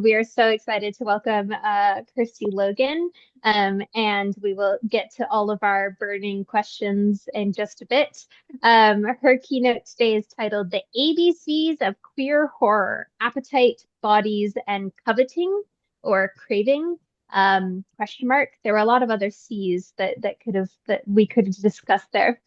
We are so excited to welcome Kirsty Logan, and we will get to all of our burning questions in just a bit. Her keynote today is titled The ABCs of Queer Horror, Appetite, Bodies, and Coveting or Craving. Question mark. There were a lot of other C's that we could have discussed there.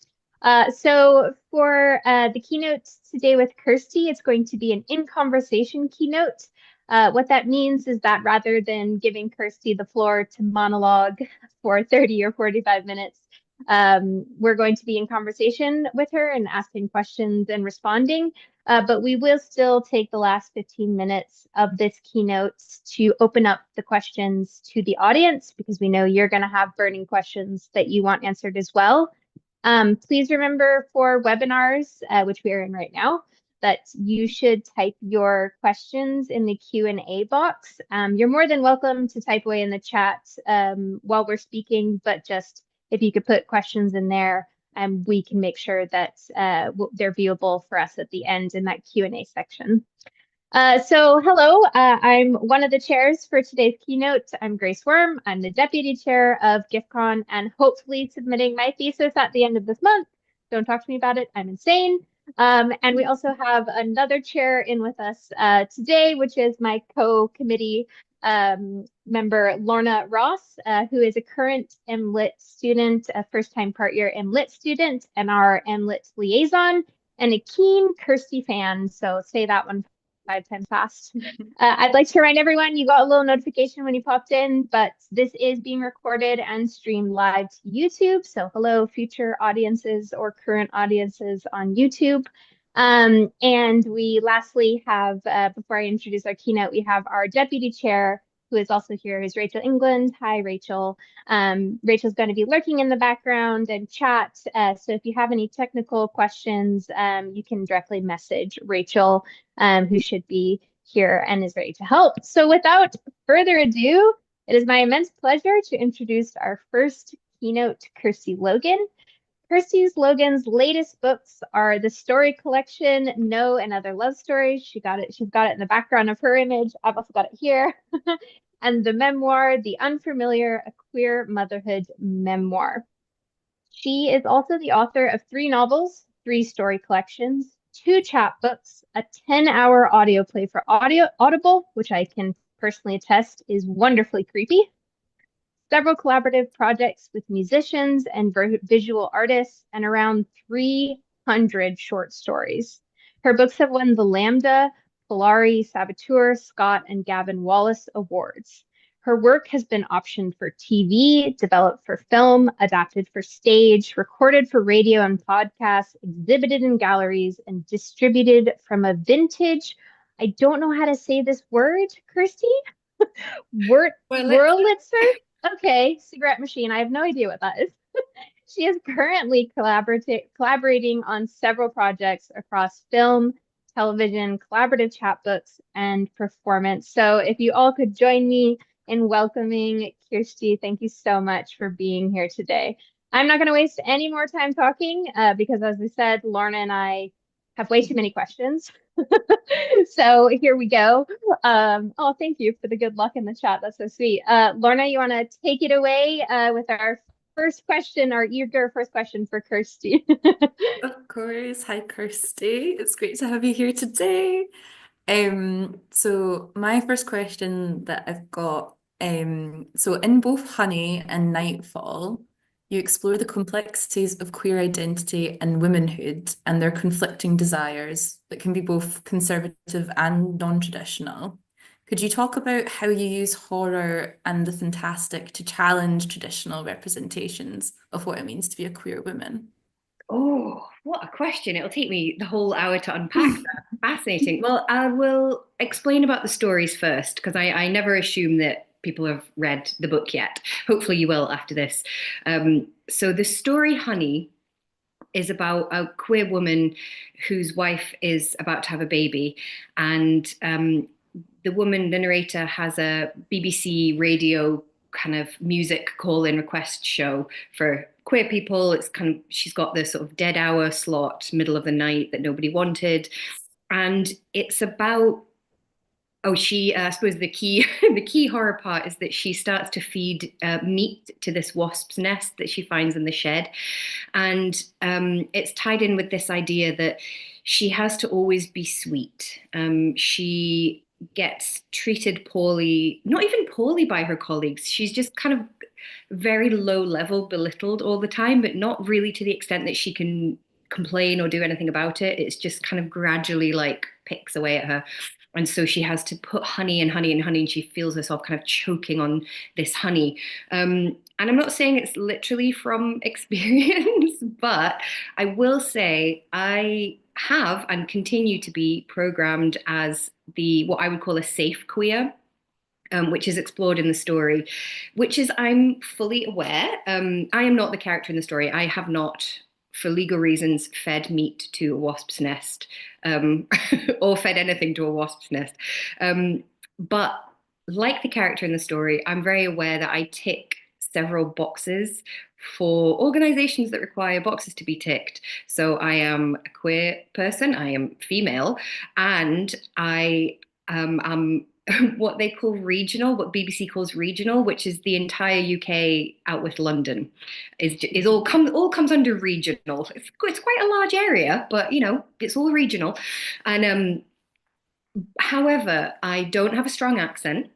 So for the keynote today with Kirsty, it's going to be an in-conversation keynote. What that means is that rather than giving Kirsty the floor to monologue for 30 or 45 minutes, we're going to be in conversation with her and asking questions and responding. But we will still take the last 15 minutes of this keynote to open up the questions to the audience because we know you're going to have burning questions that you want answered as well. Please remember for webinars, which we are in right now, that you should type your questions in the Q&A box. You're more than welcome to type away in the chat while we're speaking, but just if you could put questions in there, we can make sure that they're viewable for us at the end in that Q&A section. So hello, I'm one of the chairs for today's keynote. I'm Grace Worm. I'm the deputy chair of GIFcon and hopefully submitting my thesis at the end of this month. Don't talk to me about it. I'm insane. And we also have another chair in with us today, which is my co-committee member, Lorna Ross, who is a current MLit student, a first-time part-year MLit student, and our MLit liaison, and a keen Kirsty fan. So say that one 5 times fast. I'd like to remind everyone you got a little notification when you popped in, but this is being recorded and streamed live to YouTube. So hello, future audiences or current audiences on YouTube. And we lastly have, before I introduce our keynote, we have our deputy chair, who is also here, is Rachel England. Hi, Rachel. Rachel's going to be lurking in the background and chat. So if you have any technical questions, you can directly message Rachel, who should be here and is ready to help. So without further ado, it is my immense pleasure to introduce our first keynote, Kirsty Logan. Kirsty Logan's latest books are the story collection, No and Other Love Stories. She's got it in the background of her image. I've also got it here. And the memoir, The Unfamiliar, a queer motherhood memoir. She is also the author of 3 novels, 3 story collections, 2 chapbooks, a 10-hour audio play for Audible, which I can personally attest is wonderfully creepy, several collaborative projects with musicians and visual artists, and around 300 short stories. Her books have won the Lambda, Polari, Saboteur, Scott, and Gavin Wallace Awards. Her work has been optioned for TV, developed for film, adapted for stage, recorded for radio and podcasts, exhibited in galleries, and distributed from a vintage, I don't know how to say this word, Kirsty? Wurlitzer? Okay, cigarette machine. I have no idea what that is. She is currently collaborating on several projects across film, television, collaborative chapbooks, and performance. So if you all could join me in welcoming Kirsty, thank you so much for being here today. I'm not going to waste any more time talking because, as I said, Lorna and I have way too many questions. So here we go. Oh, thank you for the good luck in the chat. That's so sweet. Lorna, you want to take it away with our first question, our eager first question for Kirsty? Of course. Hi, Kirsty. It's great to have you here today. So my first question that I've got, so in both Honey and Nightfall, you explore the complexities of queer identity and womanhood and their conflicting desires that can be both conservative and non-traditional. Could you talk about how you use horror and the fantastic to challenge traditional representations of what it means to be a queer woman? Oh, what a question. It'll take me the whole hour to unpack that. Fascinating. Well, I will explain about the stories first, because I never assume that people have read the book yet. Hopefully you will after this. So the story Honey is about a queer woman whose wife is about to have a baby. And the woman, the narrator, has a BBC radio kind of music call-in request show for queer people. It's kind of, she's got this sort of dead hour slot, middle of the night, that nobody wanted. And it's about Oh, I suppose the key horror part is that she starts to feed meat to this wasp's nest that she finds in the shed. And it's tied in with this idea that she has to always be sweet. She gets treated poorly, not even poorly by her colleagues. She's just kind of very low level, belittled all the time, but not really to the extent that she can complain or do anything about it. It's just kind of gradually like picks away at her. And so she has to put honey and honey and honey, and she feels herself kind of choking on this honey. And I'm not saying it's literally from experience, but I will say I have and continue to be programmed as what I would call a safe queer. Which is explored in the story, which is I'm fully aware. I am not the character in the story. I have not, for legal reasons, fed meat to a wasp's nest or fed anything to a wasp's nest. But like the character in the story, I'm very aware that I tick several boxes for organizations that require boxes to be ticked. So I am a queer person, I am female, and I am what they call regional, what BBC calls regional, which is the entire UK out with London, is all comes under regional. It's quite a large area, but you know it's all regional. And however, I don't have a strong accent.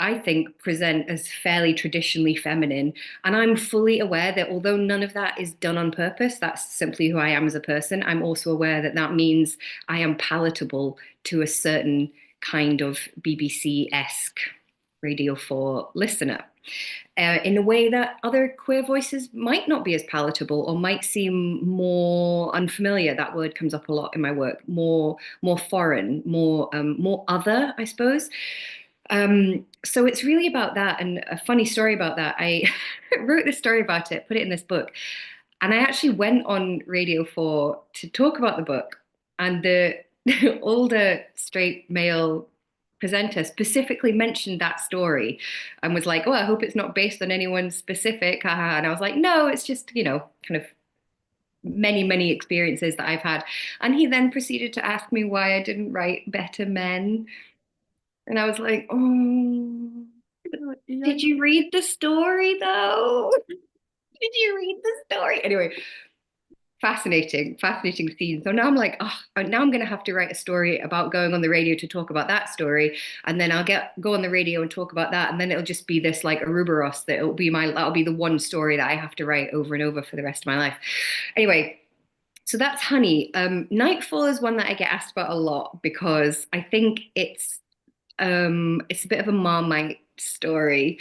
I think present as fairly traditionally feminine. And I'm fully aware that although none of that is done on purpose, that's simply who I am as a person. I'm also aware that that means I am palatable to a certain kind of BBC-esque Radio 4 listener. In a way that other queer voices might not be as palatable or might seem more unfamiliar. That word comes up a lot in my work. More foreign, more other, I suppose. So it's really about that. And a funny story about that, I wrote this story about it, put it in this book. And I actually went on Radio 4 to talk about the book. And the older straight male presenter specifically mentioned that story and was like, oh, I hope it's not based on anyone specific. And I was like, no, it's just, you know, kind of many experiences that I've had. And he then proceeded to ask me why I didn't write better men. And I was like, oh, did you read the story though? Did you read the story? Anyway, fascinating scene. So now I'm like, oh, now I'm going to have to write a story about going on the radio to talk about that story. And then I'll go on the radio and talk about that. And then it'll just be this like Ouroboros that'll be the one story that I have to write over and over for the rest of my life. Anyway, so that's Honey. Nightfall is one that I get asked about a lot because I think it's a bit of a Marmite story.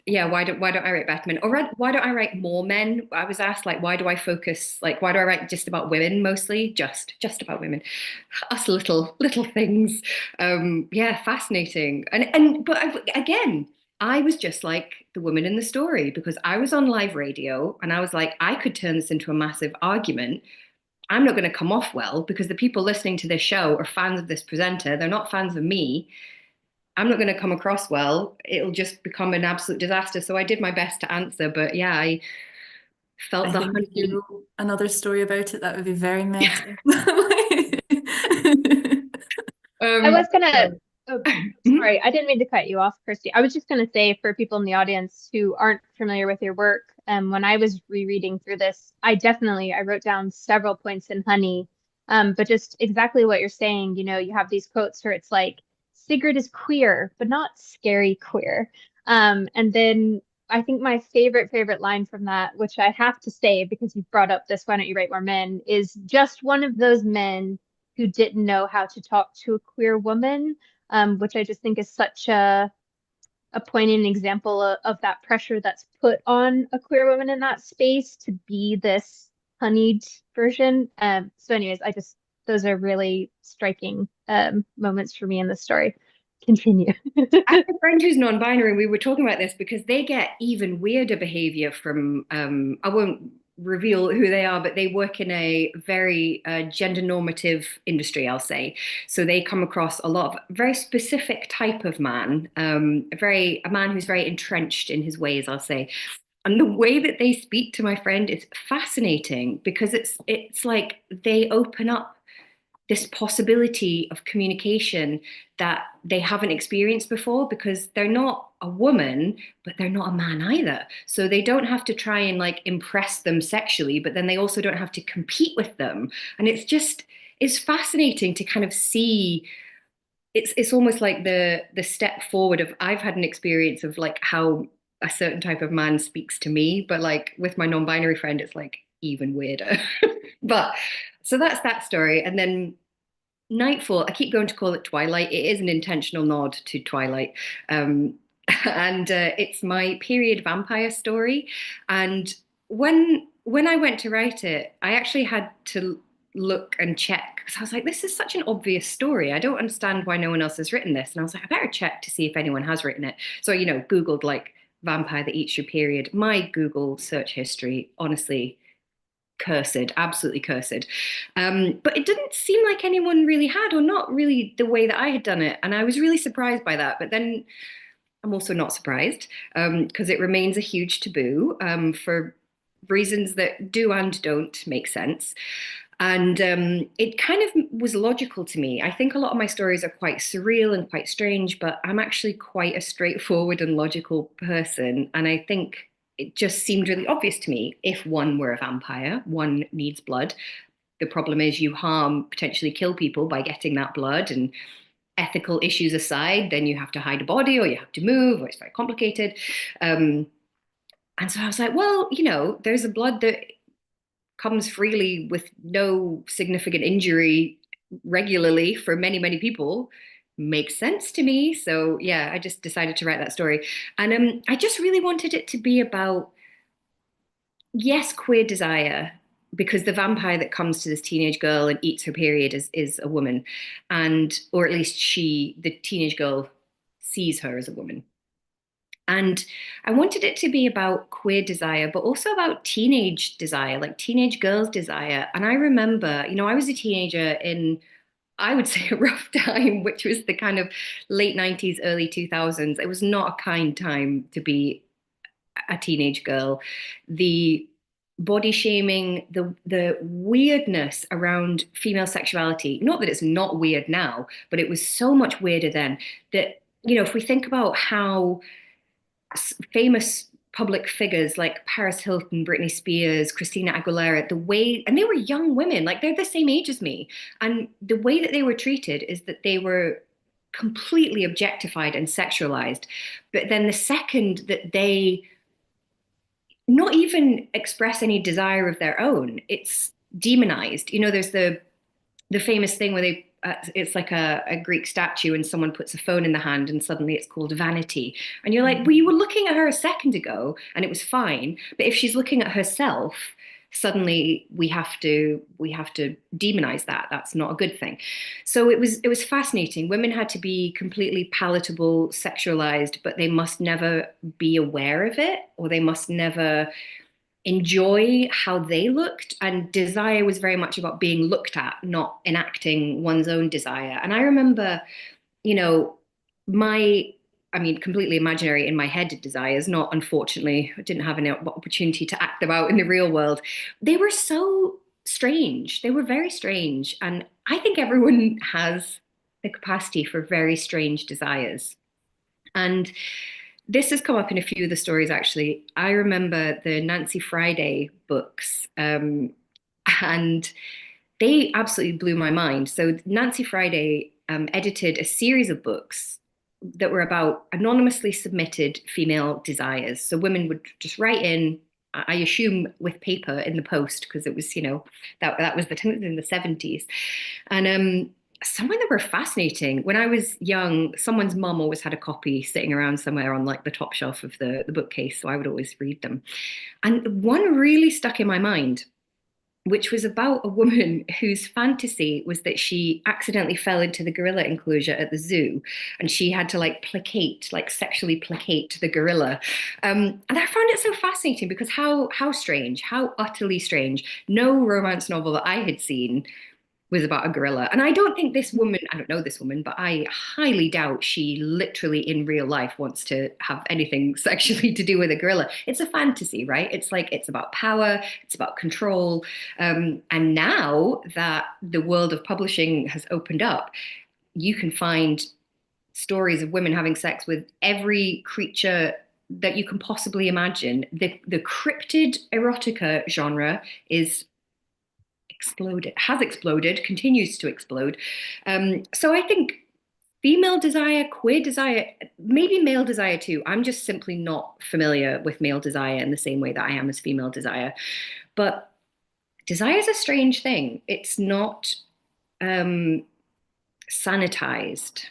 Yeah, why don't I write better men? Or why don't I write more men? I was asked like, why do I write just about women mostly? Just about women. Us little things. Yeah, fascinating. Again, I was just like the woman in the story because I was on live radio and I was like, I could turn this into a massive argument. I'm not going to come off well because the people listening to this show are fans of this presenter. They're not fans of me. I'm not going to come across well. It'll just become an absolute disaster. So I did my best to answer, but yeah, I felt I think if you wrote another story about it, that would be very meta. I was gonna, sorry, I didn't mean to cut you off, Kirsty. I was just gonna say for people in the audience who aren't familiar with your work, when I was rereading through this, I wrote down several points in Honey, but just exactly what you're saying, you know, you have these quotes where it's like, Sigrid is queer, but not scary queer. And then I think my favorite line from that, which I have to say because you've brought up this, why don't you write more men, is just one of those men who didn't know how to talk to a queer woman, which I just think is such a poignant example of that pressure that's put on a queer woman in that space to be this honeyed version. So anyways, those are really striking moments for me in the story. Continue. I have a friend who's non-binary. We were talking about this because they get even weirder behavior from, I won't reveal who they are, but they work in a very gender normative industry, I'll say. So they come across a lot of very specific type of man, a man who's very entrenched in his ways, I'll say. And the way that they speak to my friend is fascinating because it's like they open up this possibility of communication that they haven't experienced before, because they're not a woman, but they're not a man either. So they don't have to try and like impress them sexually, but then they also don't have to compete with them. And it's fascinating to kind of see. It's almost like the step forward of, I've had an experience of like how a certain type of man speaks to me, but like with my non-binary friend, it's like even weirder. But so that's that story. And then Nightfall, I keep going to call it Twilight. It is an intentional nod to Twilight. Um, and it's my period vampire story. And when I went to write it, I actually had to look and check, because I was like, this is such an obvious story. I don't understand why no one else has written this. And I was like, I better check to see if anyone has written it. So, Googled like vampire that eats your period. My Google search history, honestly, cursed, absolutely cursed. But it didn't seem like anyone really had, or not really the way that I had done it. And I was really surprised by that. But then I'm also not surprised, because it remains a huge taboo, for reasons that do and don't make sense. And it kind of was logical to me. I think a lot of my stories are quite surreal and quite strange, but I'm actually quite a straightforward and logical person. And I think it just seemed really obvious to me. If one were a vampire, one needs blood. The problem is you harm, potentially kill people by getting that blood. And ethical issues aside, then you have to hide a body, or you have to move, or it's very complicated. And so I was like, well, there's a blood that comes freely with no significant injury regularly for many, many people. Makes sense to me. So yeah, I just decided to write that story. And I just really wanted it to be about, yes, queer desire, because the vampire that comes to this teenage girl and eats her period is a woman. And, or at least the teenage girl sees her as a woman. And I wanted it to be about queer desire, but also about teenage desire, like teenage girls' desire. And I remember, I was a teenager in, I would say, a rough time, which was the kind of late 90s, early 2000s. It was not a kind time to be a teenage girl. The body shaming, the weirdness around female sexuality, not that it's not weird now, but it was so much weirder then that, if we think about how famous public figures like Paris Hilton, Britney Spears, Christina Aguilera, and they were young women, like they're the same age as me. And the way that they were treated is that they were completely objectified and sexualized. But then the second that they not even express any desire of their own, it's demonized. There's the famous thing where it's like a Greek statue and someone puts a phone in the hand and suddenly it's called vanity. And you're like, well, you were looking at her a second ago and it was fine. But if she's looking at herself, suddenly we have to demonize that. That's not a good thing. So it was fascinating. Women had to be completely palatable, sexualized, but they must never be aware of it, or they must never enjoy how they looked. And desire was very much about being looked at, not enacting one's own desire. And I remember, completely imaginary in my head desires, not, unfortunately, I didn't have an opportunity to act them out in the real world. They were so strange. They were very strange. And I think everyone has the capacity for very strange desires. And this has come up in a few of the stories, actually. I remember the Nancy Friday books, and they absolutely blew my mind. So Nancy Friday edited a series of books that were about anonymously submitted female desires. So women would just write in, I assume with paper in the post, because it was, that was in the 70s. And some of them were fascinating. When I was young, someone's mum always had a copy sitting around somewhere on like the top shelf of the bookcase, so I would always read them. And one really stuck in my mind, which was about a woman whose fantasy was that she accidentally fell into the gorilla enclosure at the zoo, and she had to like sexually placate the gorilla. And I found it so fascinating, because how strange, how utterly strange. No romance novel that I had seen was about a gorilla. And I don't think this woman, I don't know this woman, but I highly doubt she literally in real life wants to have anything sexually to do with a gorilla. It's a fantasy, right? It's like, it's about power, it's about control. And now that the world of publishing has opened up, you can find stories of women having sex with every creature that you can possibly imagine. The cryptid erotica genre is exploded, has exploded, continues to explode. So I think female desire, queer desire, maybe male desire too. I'm just simply not familiar with male desire in the same way that I am as female desire. But desire is a strange thing. It's not sanitized.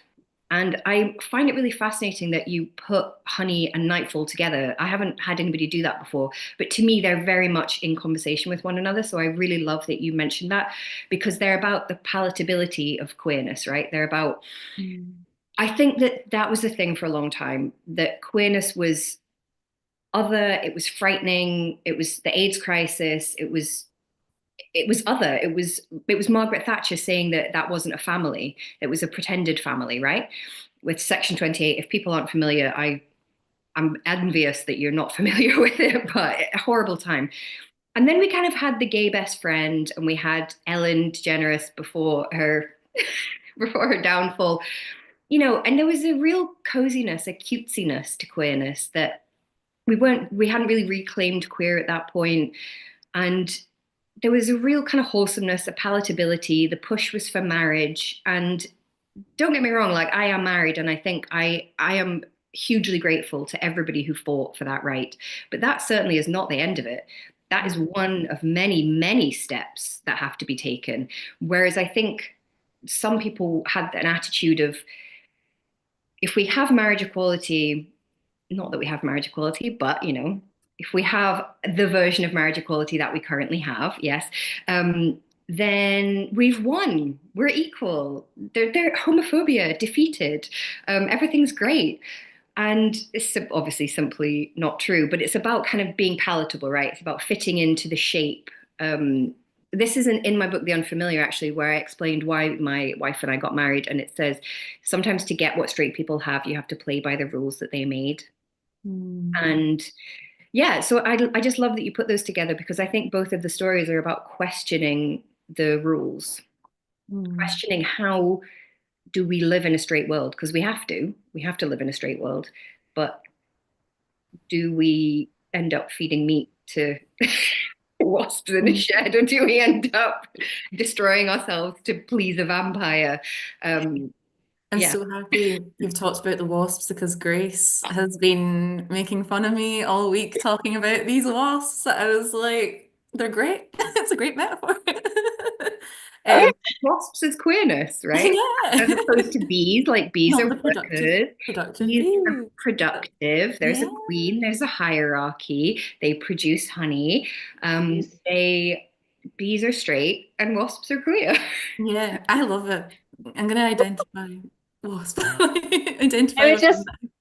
And I find it really fascinating that you put honey and nightfall together. I haven't had anybody do that before, but to me, they're very much in conversation with one another. So I really love that you mentioned that, because they're about the palatability of queerness, right? They're about, I think that was the thing for a long time, that queerness was other, it was frightening, it was the AIDS crisis, it was other. It was Margaret Thatcher saying that that wasn't a family. It was a pretended family, right? With Section 28. If people aren't familiar, I'm envious that you're not familiar with it, but a horrible time. And then we kind of had the gay best friend, and we had Ellen DeGeneres before her before her downfall. You know, and there was a real coziness, a cutesiness to queerness that we hadn't really reclaimed queer at that point. And there was a real kind of wholesomeness, a palatability. The push was for marriage. And don't get me wrong, like, I am married, and I think I am hugely grateful to everybody who fought for that right. But that certainly is not the end of it. That is one of many, many steps that have to be taken. Whereas I think some people had an attitude of, if we have marriage equality, not that we have marriage equality, but, you know, if we have the version of marriage equality that we currently have, yes, then we've won. We're equal. They're homophobia defeated. Everything's great. And it's obviously simply not true, but it's about kind of being palatable, right? It's about fitting into the shape. This isn't in my book, The Unfamiliar, actually, where I explained why my wife and I got married. And it says, sometimes to get what straight people have, you have to play by the rules that they made. And yeah, so I just love that you put those together, because I think both of the stories are about questioning the rules, questioning how do we live in a straight world, because we have to live in a straight world, but do we end up feeding meat to wasps in a shed, or do we end up destroying ourselves to please a vampire? I'm Yeah. so happy you've talked about the wasps, because Grace has been making fun of me all week talking about these wasps. I was like, they're great. It's a great metaphor. Wasps is queerness, right? Yeah. As opposed to bees, like bees Not are the workers. productive Bees bees. are productive. There's a Yeah. queen, there's a hierarchy. They produce honey. Bees are straight and wasps are queer. Yeah, I love it. I'm gonna identify wasp. Identify I would with just them.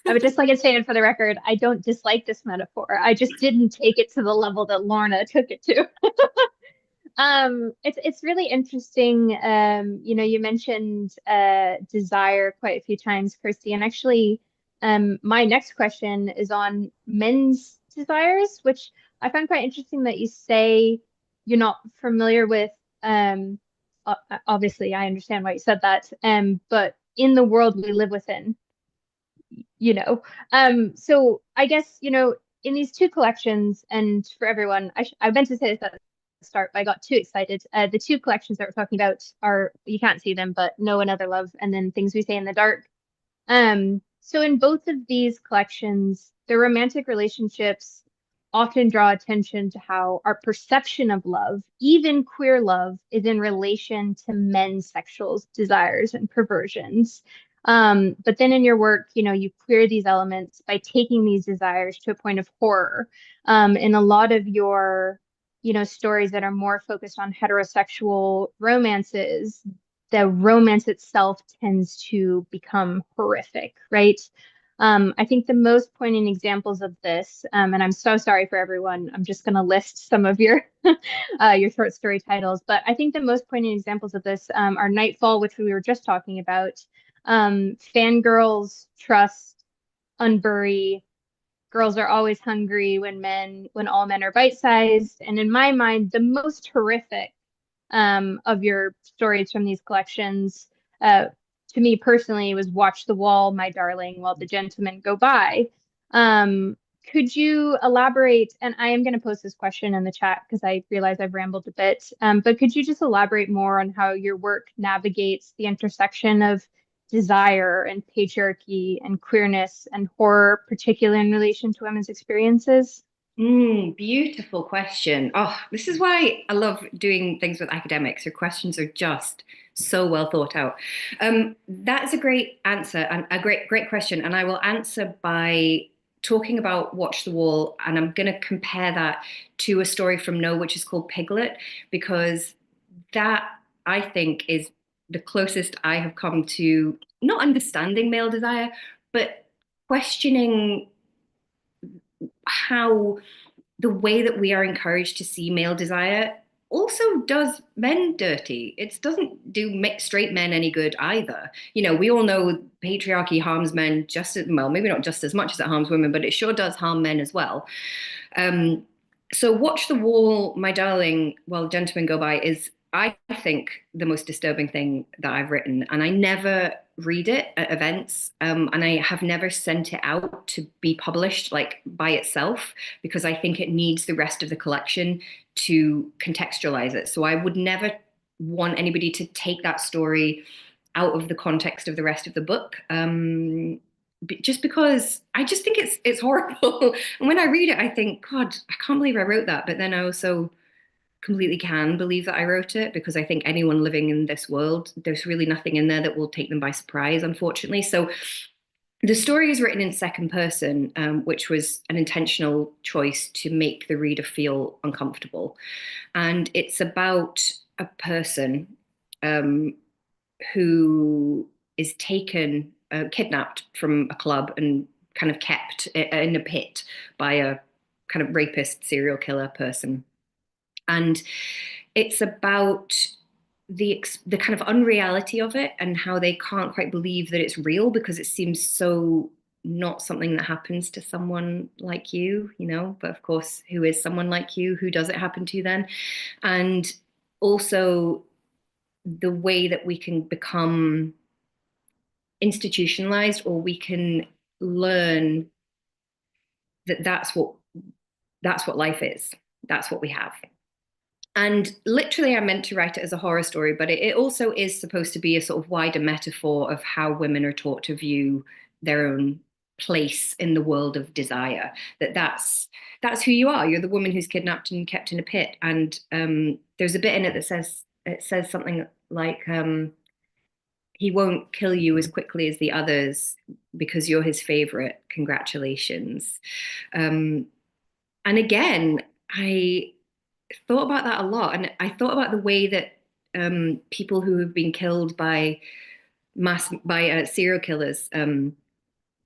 I would just like to say it for the record, I don't dislike this metaphor. I just didn't take it to the level that Lorna took it to. It's really interesting. You know, you mentioned desire quite a few times, Kirsty, and actually, my next question is on men's desires, which I find quite interesting that you say you're not familiar with. Obviously, I understand why you said that. But in the world we live within, you know, so I guess, you know, in these two collections, and for everyone, I meant to say this at the start, but I got too excited. The two collections that we're talking about are, you can't see them, but Know Another Love, and then Things We Say in the Dark. So in both of these collections, the romantic relationships often draw attention to how our perception of love, even queer love, is in relation to men's sexual desires and perversions. But then in your work, you know, you queer these elements by taking these desires to a point of horror. In a lot of your, you know, stories that are more focused on heterosexual romances, the romance itself tends to become horrific, right? I think the most poignant examples of this, and I'm so sorry for everyone, I'm just going to list some of your your short story titles, but I think the most poignant examples of this are Nightfall, which we were just talking about, Fangirls, Trust, Unbury, Girls Are Always Hungry, When All Men Are Bite-Sized, and in my mind, the most horrific of your stories from these collections, to me personally, was Watch the Wall, My Darling, While the Gentlemen Go By. Could you elaborate? And I am going to post this question in the chat because I realize I've rambled a bit, but could you just elaborate more on how your work navigates the intersection of desire and patriarchy and queerness and horror, particularly in relation to women's experiences? Beautiful question. Oh, this is why I love doing things with academics. Your questions are just so well thought out. That's a great answer and a great question. And I will answer by talking about Watch the Wall, and I'm going to compare that to a story from No, which is called Piglet, because that I think is the closest I have come to not understanding male desire, but questioning how the way that we are encouraged to see male desire also does men dirty. It doesn't do straight men any good either. You know, we all know patriarchy harms men just as well, maybe not just as much as it harms women, but it sure does harm men as well. So Watch the Wall, My Darling, While Gentlemen Go By is, I think, the most disturbing thing that I've written. And I never read it at events, and I have never sent it out to be published like by itself, because I think it needs the rest of the collection to contextualize it. So I would never want anybody to take that story out of the context of the rest of the book. Just because I just think it's horrible. And when I read it, I think, God, I can't believe I wrote that. But then I also completely can believe that I wrote it, because I think anyone living in this world, there's really nothing in there that will take them by surprise, unfortunately. So the story is written in second person, which was an intentional choice to make the reader feel uncomfortable. And it's about a person who is taken, kidnapped from a club and kind of kept in a pit by a kind of rapist, serial killer person. And it's about the kind of unreality of it and how they can't quite believe that it's real, because it seems so not something that happens to someone like you, you know, but of course, who is someone like you? Who does it happen to then? And also the way that we can become institutionalized, or we can learn that that's what life is. That's what we have. And literally, I meant to write it as a horror story, but it also is supposed to be a sort of wider metaphor of how women are taught to view their own place in the world of desire. That's who you are. You're the woman who's kidnapped and kept in a pit. And there's a bit in it that says something like, he won't kill you as quickly as the others because you're his favorite. Congratulations. And again, I thought about that a lot, and I thought about the way that people who have been killed by serial killers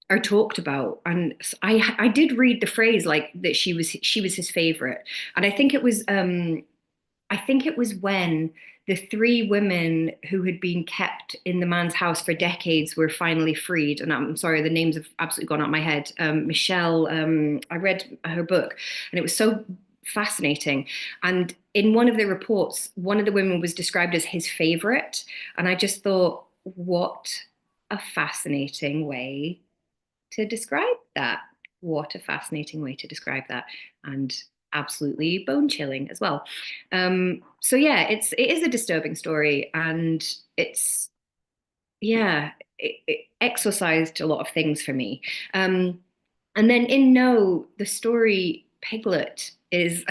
are talked about. And I did read the phrase like that she was his favorite, and I think it was when the three women who had been kept in the man's house for decades were finally freed. And I'm sorry, the names have absolutely gone out of my head. Michelle, I read her book, and it was so fascinating. And in one of the reports, one of the women was described as his favorite. And I just thought, what a fascinating way to describe that. What a fascinating way to describe that. And absolutely bone chilling as well. So yeah, it is a disturbing story, and it exorcised a lot of things for me. And then in No, the story Piglet is,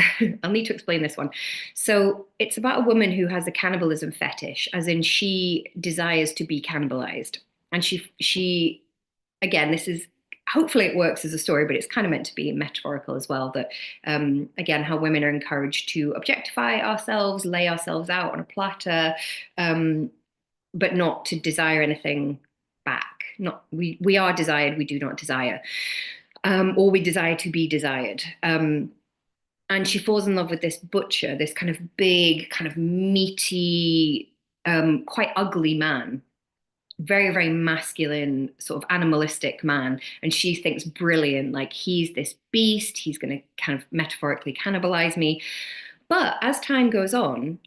I'll need to explain this one. So it's about a woman who has a cannibalism fetish, as in she desires to be cannibalized. And she again, this is, hopefully it works as a story, but it's kind of meant to be metaphorical as well, that again, how women are encouraged to objectify ourselves, lay ourselves out on a platter, but not to desire anything back. not we are desired, we do not desire, or we desire to be desired. And she falls in love with this butcher, this kind of big, kind of meaty, quite ugly man, very, very masculine, sort of animalistic man. And she thinks brilliant, like he's this beast, he's going to kind of metaphorically cannibalize me. But as time goes on,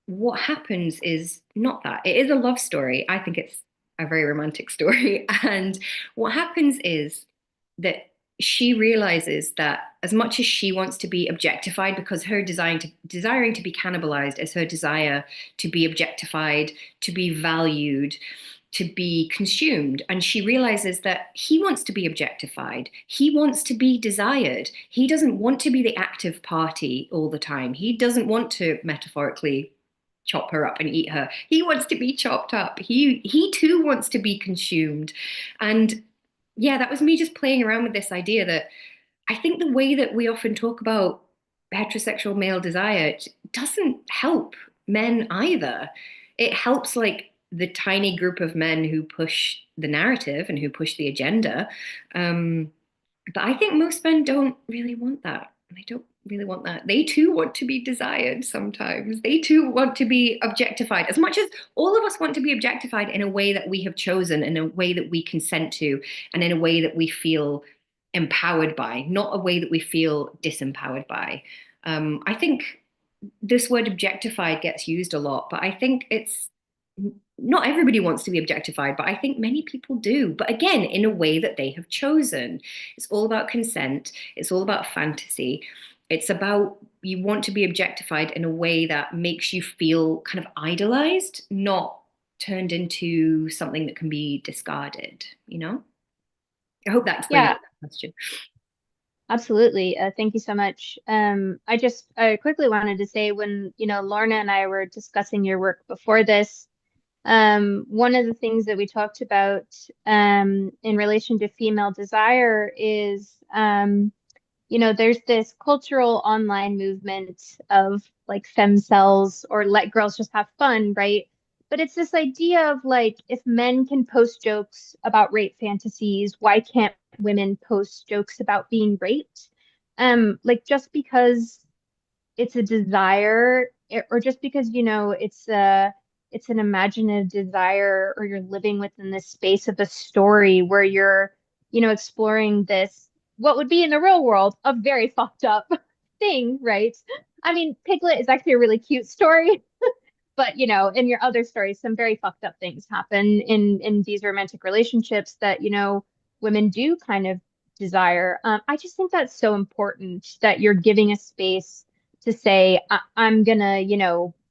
what happens is not that. It is a love story. I think it's a very romantic story. And what happens is that she realizes that as much as she wants to be objectified, because her desiring to be cannibalized is her desire to be objectified, to be valued, to be consumed. And she realizes that he wants to be objectified. He wants to be desired. He doesn't want to be the active party all the time. He doesn't want to metaphorically chop her up and eat her. He wants to be chopped up. He too wants to be consumed. And yeah, that was me just playing around with this idea that I think the way that we often talk about heterosexual male desire doesn't help men either. It helps like the tiny group of men who push the narrative and who push the agenda. But I think most men don't really want that. They don't really want that. They too want to be desired sometimes. They too want to be objectified, as much as all of us want to be objectified in a way that we have chosen, in a way that we consent to, and in a way that we feel empowered by, not a way that we feel disempowered by. I think this word objectified gets used a lot, but I think it's not everybody wants to be objectified, but I think many people do. But again, in a way that they have chosen. It's all about consent. It's all about fantasy. It's about you want to be objectified in a way that makes you feel kind of idolized, not turned into something that can be discarded, you know? I hope that explains that question. Absolutely. Thank you so much. I quickly wanted to say when, Lorna and I were discussing your work before this, one of the things that we talked about in relation to female desire is, there's this cultural online movement of like femcells or let girls just have fun, right? But it's this idea of like, if men can post jokes about rape fantasies, why can't women post jokes about being raped? Like just because it's a desire, or just because, it's an imaginative desire, or you're living within this space of a story where you're, exploring this, what would be in the real world a very fucked up thing, right? I mean, Piglet is actually a really cute story. But in your other stories, some very fucked up things happen in these romantic relationships that women do kind of desire. I just think that's so important that you're giving a space to say, I'm gonna,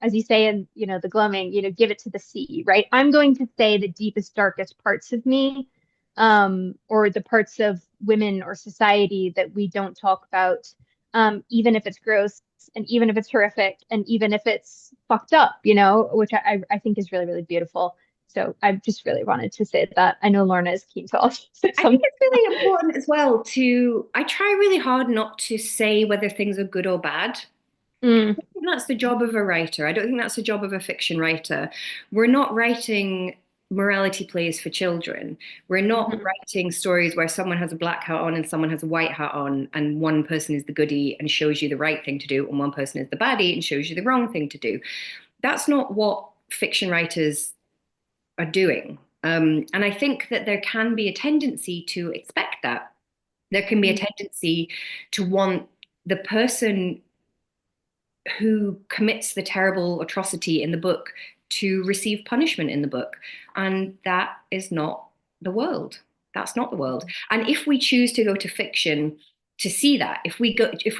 as you say in the Gloaming, give it to the sea, right? I'm going to say the deepest, darkest parts of me, or the parts of women or society that we don't talk about, even if it's gross and even if it's horrific and even if it's fucked up, which I think is really, really beautiful. So I just really wanted to say that. I know Lorna is keen to also say something. I think it's really important as well I try really hard not to say whether things are good or bad. I don't think that's the job of a writer. I don't think that's the job of a fiction writer. We're not writing morality plays for children. We're not writing stories where someone has a black hat on and someone has a white hat on, and one person is the goodie and shows you the right thing to do, and one person is the baddie and shows you the wrong thing to do. That's not what fiction writers are doing. And I think that there can be a tendency to expect that. There can be a tendency to want the person who commits the terrible atrocity in the book to receive punishment in the book. And that is not the world. That's not the world. And if we choose to go to fiction to see that, if we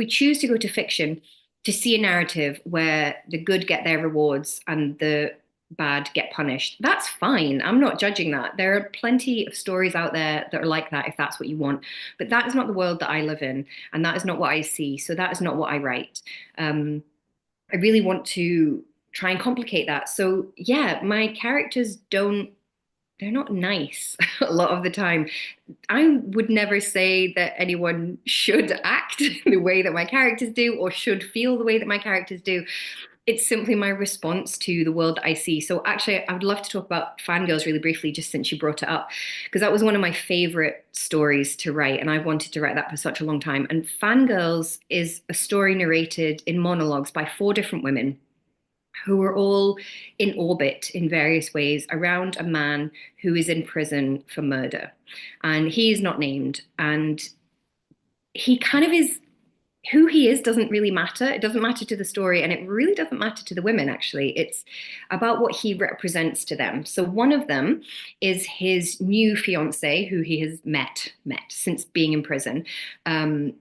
choose to go to fiction to see a narrative where the good get their rewards and the bad get punished, that's fine. I'm not judging that. There are plenty of stories out there that are like that if that's what you want. But that is not the world that I live in, and that is not what I see. So that is not what I write. I really want to try and complicate that. So yeah, my characters they're not nice a lot of the time. I would never say that anyone should act the way that my characters do or should feel the way that my characters do. It's simply my response to the world that I see. So actually, I would love to talk about Fangirls really briefly, just since you brought it up, because that was one of my favorite stories to write, and I wanted to write that for such a long time. And Fangirls is a story narrated in monologues by 4 different women who are all in orbit in various ways around a man who is in prison for murder. And he is not named. And he kind of is, who he is doesn't really matter. It doesn't matter to the story, and it really doesn't matter to the women, actually. It's about what he represents to them. So one of them is his new fiance, who he has met since being in prison.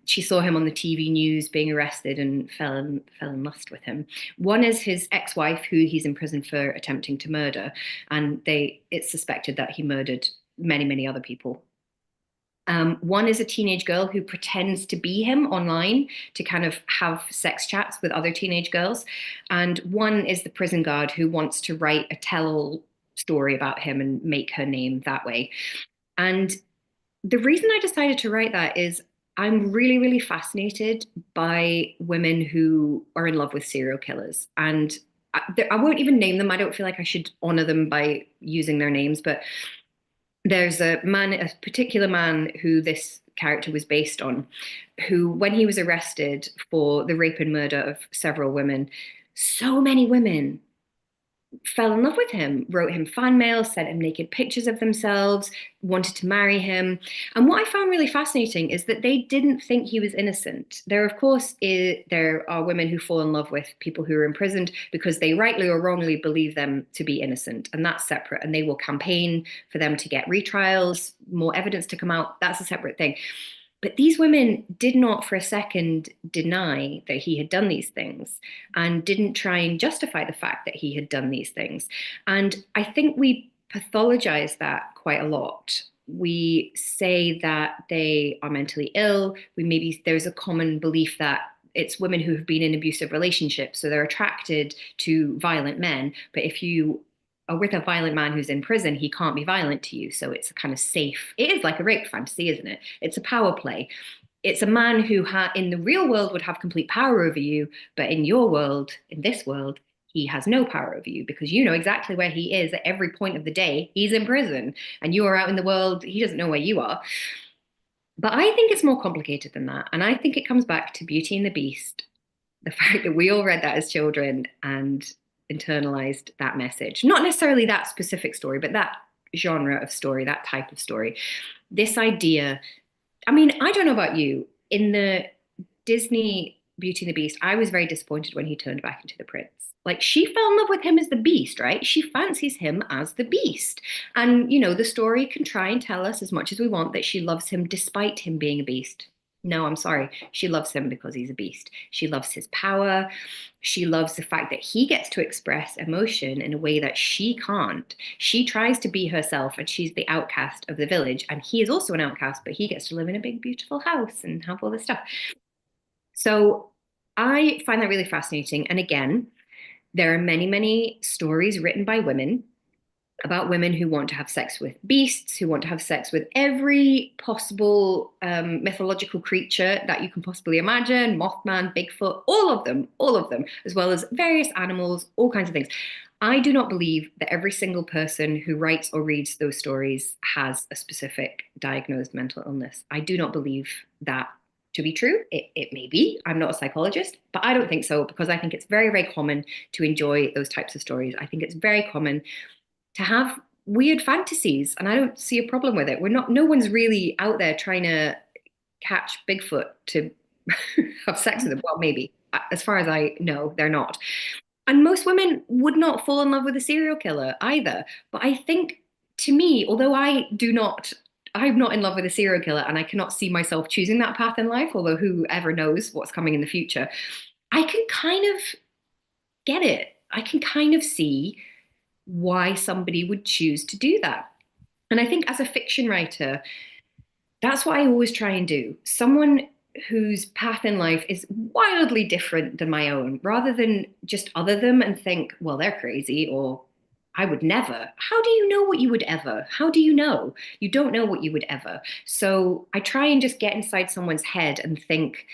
She saw him on the TV news being arrested and fell in lust with him. One is his ex-wife, who he's in prison for attempting to murder, and it's suspected that he murdered many, many other people. One is a teenage girl who pretends to be him online to kind of have sex chats with other teenage girls. And one is the prison guard who wants to write a tell-all story about him and make her name that way. And the reason I decided to write that is I'm really, really fascinated by women who are in love with serial killers. And I won't even name them. I don't feel like I should honor them by using their names, but there's a particular man who this character was based on, who, when he was arrested for the rape and murder of several women, so many women fell in love with him, wrote him fan mail, sent him naked pictures of themselves, wanted to marry him. And what I found really fascinating is that they didn't think he was innocent. There, of course, there are women who fall in love with people who are imprisoned because they rightly or wrongly believe them to be innocent, and that's separate. And they will campaign for them to get retrials, more evidence to come out. That's a separate thing. But these women did not for a second deny that he had done these things, and didn't try and justify the fact that he had done these things. And I think we pathologize that quite a lot. We say that they are mentally ill. There's a common belief that it's women who have been in abusive relationships, so they're attracted to violent men. But if you are with a violent man who's in prison, he can't be violent to you. So it's a kind of safe, it is like a rape fantasy, isn't it? It's a power play. It's a man who in the real world would have complete power over you, but in your world, in this world, he has no power over you because you know exactly where he is at every point of the day. He's in prison and you are out in the world. He doesn't know where you are. But I think it's more complicated than that. And I think it comes back to Beauty and the Beast, the fact that we all read that as children and internalized that message. Not necessarily that specific story, but that genre of story, that type of story. This idea, I mean, I don't know about you, in the Disney Beauty and the Beast, I was very disappointed when he turned back into the prince. Like, she fell in love with him as the beast, right? She fancies him as the beast. And, you know, the story can try and tell us as much as we want that she loves him despite him being a beast. No, I'm sorry. She loves him because he's a beast. She loves his power. She loves the fact that he gets to express emotion in a way that she can't. She tries to be herself, and she's the outcast of the village. And he is also an outcast, but he gets to live in a big, beautiful house and have all this stuff. So I find that really fascinating. And again, there are many, many stories written by women about women who want to have sex with beasts, who want to have sex with every possible mythological creature that you can possibly imagine, Mothman, Bigfoot, all of them, as well as various animals, all kinds of things. I do not believe that every single person who writes or reads those stories has a specific diagnosed mental illness. I do not believe that to be true. It may be. I'm not a psychologist, but I don't think so, because I think it's very, very common to enjoy those types of stories. I think it's very common to have weird fantasies, and I don't see a problem with it. No one's really out there trying to catch Bigfoot to have sex with him. Well, maybe. As far as I know, they're not. And most women would not fall in love with a serial killer either. But I think, to me, although I'm not in love with a serial killer, and I cannot see myself choosing that path in life, although whoever knows what's coming in the future, I can kind of get it. I can kind of see why somebody would choose to do that. And I think as a fiction writer, that's what I always try and do. Someone whose path in life is wildly different than my own, rather than just other them and think, well, they're crazy, or I would never. How do you know what you would ever? How do you know? You don't know what you would ever. So I try and just get inside someone's head and think,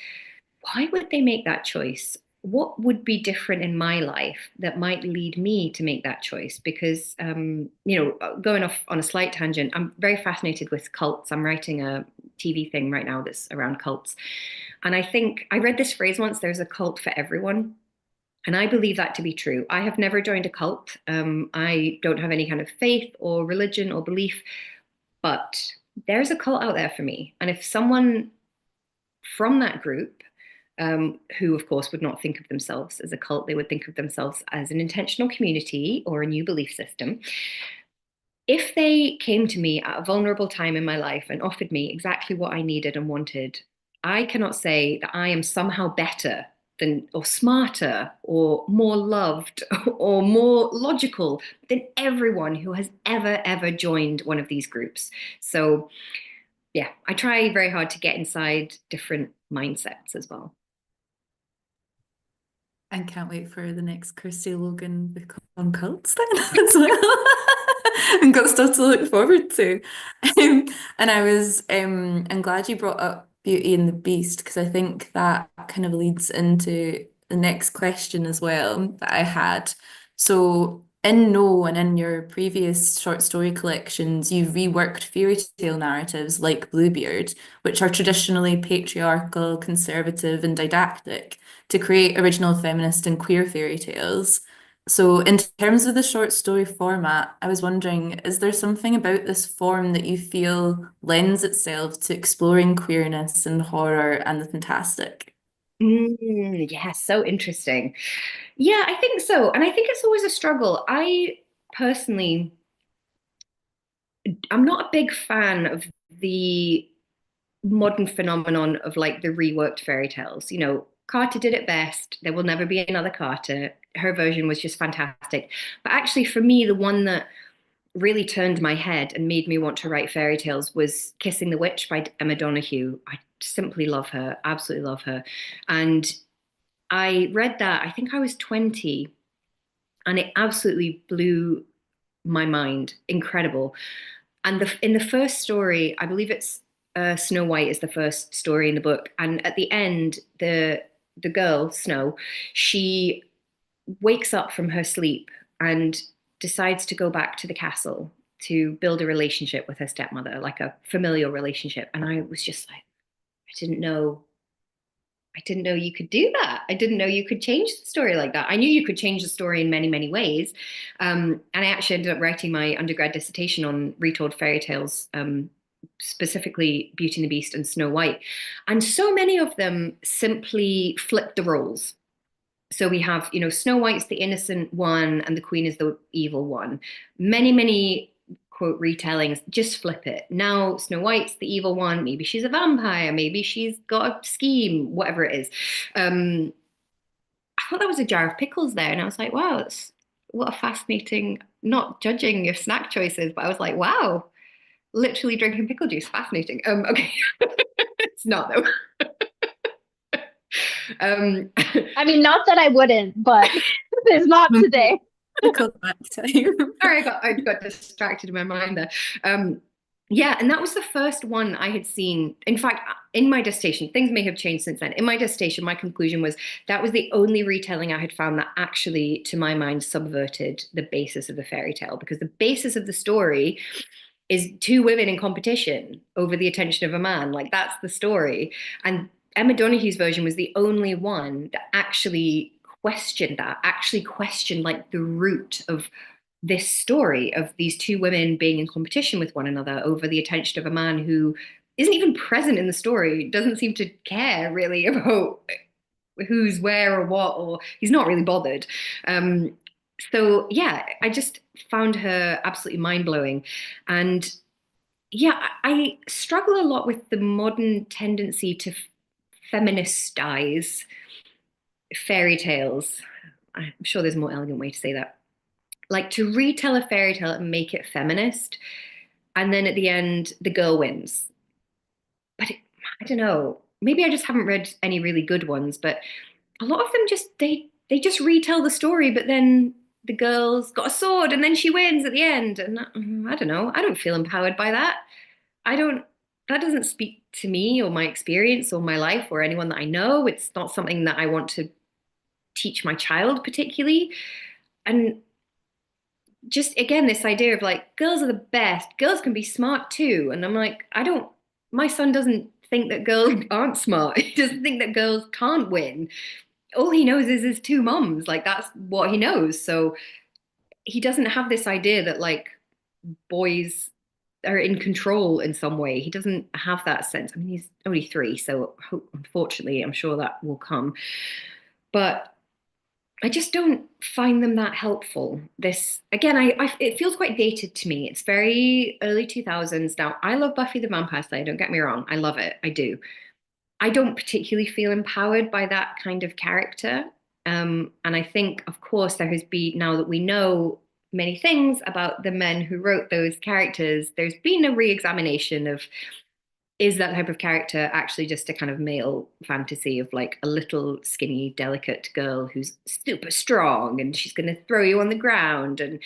why would they make that choice? what would be different in my life that might lead me to make that choice? Because, going off on a slight tangent, I'm very fascinated with cults. I'm writing a TV thing right now that's around cults. And I think I read this phrase once, there's a cult for everyone. And I believe that to be true. I have never joined a cult. I don't have any kind of faith or religion or belief, but there's a cult out there for me. And if someone from that group, who of course would not think of themselves as a cult, they would think of themselves as an intentional community or a new belief system. If they came to me at a vulnerable time in my life and offered me exactly what I needed and wanted, I cannot say that I am somehow better than, or smarter, or more loved, or more logical than everyone who has ever joined one of these groups. So yeah, I try very hard to get inside different mindsets as well. I can't wait for the next Kirsty Logan book on cults then as well. And got stuff to look forward to. And I'm glad you brought up Beauty and the Beast, because I think that kind of leads into the next question as well that I had. So in No and in your previous short story collections, you've reworked fairy tale narratives like Bluebeard, which are traditionally patriarchal, conservative, and didactic, to create original feminist and queer fairy tales. So, in terms of the short story format, I was wondering, is there something about this form that you feel lends itself to exploring queerness and horror and the fantastic? Yeah, so interesting. Yeah, I think so. And I think it's always a struggle. I personally, I'm not a big fan of the modern phenomenon of like the reworked fairy tales. Carter did it best. There will never be another Carter. Her version was just fantastic. But actually, for me, the one that really turned my head and made me want to write fairy tales was Kissing the Witch by Emma Donoghue. I simply love her, absolutely love her. And I read that, I think I was 20, and it absolutely blew my mind. Incredible. And in the first story, I believe it's Snow White is the first story in the book. And at the end, the girl, Snow, she wakes up from her sleep and decides to go back to the castle to build a relationship with her stepmother, like a familial relationship. And I was just like, I didn't know you could do that. I didn't know you could change the story like that. I knew you could change the story in many, many ways. And I actually ended up writing my undergrad dissertation on retold fairy tales, specifically Beauty and the Beast and Snow White. And so many of them simply flip the roles. So we have, Snow White's the innocent one and the Queen is the evil one. Many, many quote retellings just flip it. Now Snow White's the evil one. Maybe she's a vampire. Maybe she's got a scheme. Whatever it is. I thought that was a jar of pickles there, and I was like, wow, what a fascinating. Not judging your snack choices, but I was like, wow, literally drinking pickle juice, fascinating. Okay, it's not though. I mean, not that I wouldn't, but it's not today. Back time. Sorry, I got distracted in my mind there. Yeah, and that was the first one I had seen. In fact, in my dissertation, things may have changed since then. In my dissertation, my conclusion was that was the only retelling I had found that actually, to my mind, subverted the basis of the fairy tale, because the basis of the story is two women in competition over the attention of a man. Like, that's the story. And Emma Donoghue's version was the only one that actually questioned like the root of this story of these two women being in competition with one another over the attention of a man who isn't even present in the story, doesn't seem to care really about who's where or what, or he's not really bothered. So yeah, I just found her absolutely mind-blowing. And yeah, I struggle a lot with the modern tendency to feministize fairy tales. I'm sure there's a more elegant way to say that. Like, to retell a fairy tale and make it feminist, and then at the end, the girl wins. But I don't know. Maybe I just haven't read any really good ones, but a lot of them they just retell the story, but then the girl's got a sword and then she wins at the end. And I don't know. I don't feel empowered by that. That doesn't speak to me or my experience or my life or anyone that I know. It's not something that I want to teach my child particularly. And just again, this idea of like, girls are the best, girls can be smart too. And I'm like, my son doesn't think that girls aren't smart. He doesn't think that girls can't win. All he knows is his two moms. Like, that's what he knows. So he doesn't have this idea that like boys are in control in some way. He doesn't have that sense. I mean, he's only 3, so unfortunately, I'm sure that will come. But I just don't find them that helpful. This again, it feels quite dated to me. It's very early 2000s now. I love Buffy the Vampire Slayer. Don't get me wrong. I love it. I do. I don't particularly feel empowered by that kind of character. And I think, of course, there has been, now that we know many things about the men who wrote those characters, there's been a re-examination of, is that type of character actually just a kind of male fantasy of like a little skinny, delicate girl who's super strong and she's going to throw you on the ground? And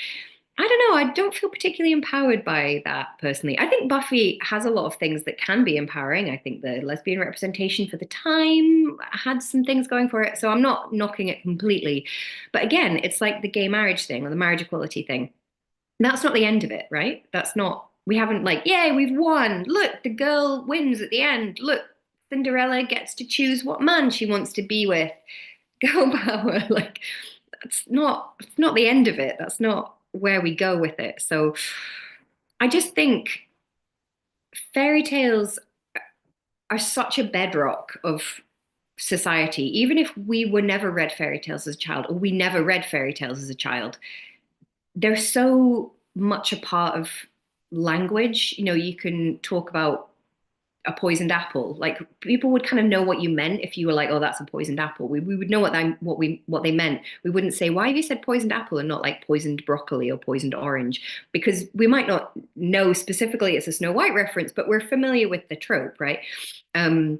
I don't know, I don't feel particularly empowered by that personally. I think Buffy has a lot of things that can be empowering. I think the lesbian representation for the time had some things going for it. So I'm not knocking it completely. But again, it's like the gay marriage thing or the marriage equality thing. That's not the end of it, right? That's not, we haven't like, yay, we've won. Look, the girl wins at the end. Look, Cinderella gets to choose what man she wants to be with. Girl power. Like, it's not the end of it. That's not where we go with it. So I just think fairy tales are such a bedrock of society. Even if we were never read fairy tales as a child, or we never read fairy tales as a child, they're so much a part of language. You know, you can talk about a poisoned apple. Like, people would kind of know what you meant if you were like, oh, that's a poisoned apple. We would know what they meant. We wouldn't say, why have you said poisoned apple and not like poisoned broccoli or poisoned orange? Because we might not know specifically it's a Snow White reference, but we're familiar with the trope, right? Or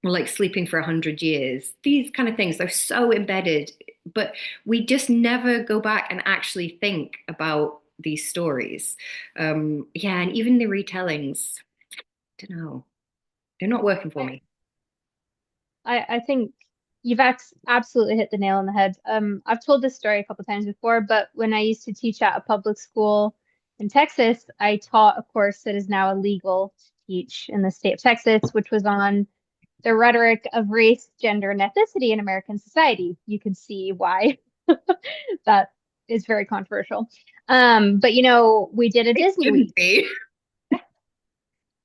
like sleeping for 100 years. These kind of things, they're so embedded, but we just never go back and actually think about these stories. Yeah, and even the retellings, I don't know. They're not working for me. I think you've absolutely hit the nail on the head. I've told this story a couple times before, but when I used to teach at a public school in Texas, I taught a course that is now illegal to teach in the state of Texas, which was on the rhetoric of race, gender, and ethnicity in American society. You can see why that is very controversial. But you know, we did a Disney week.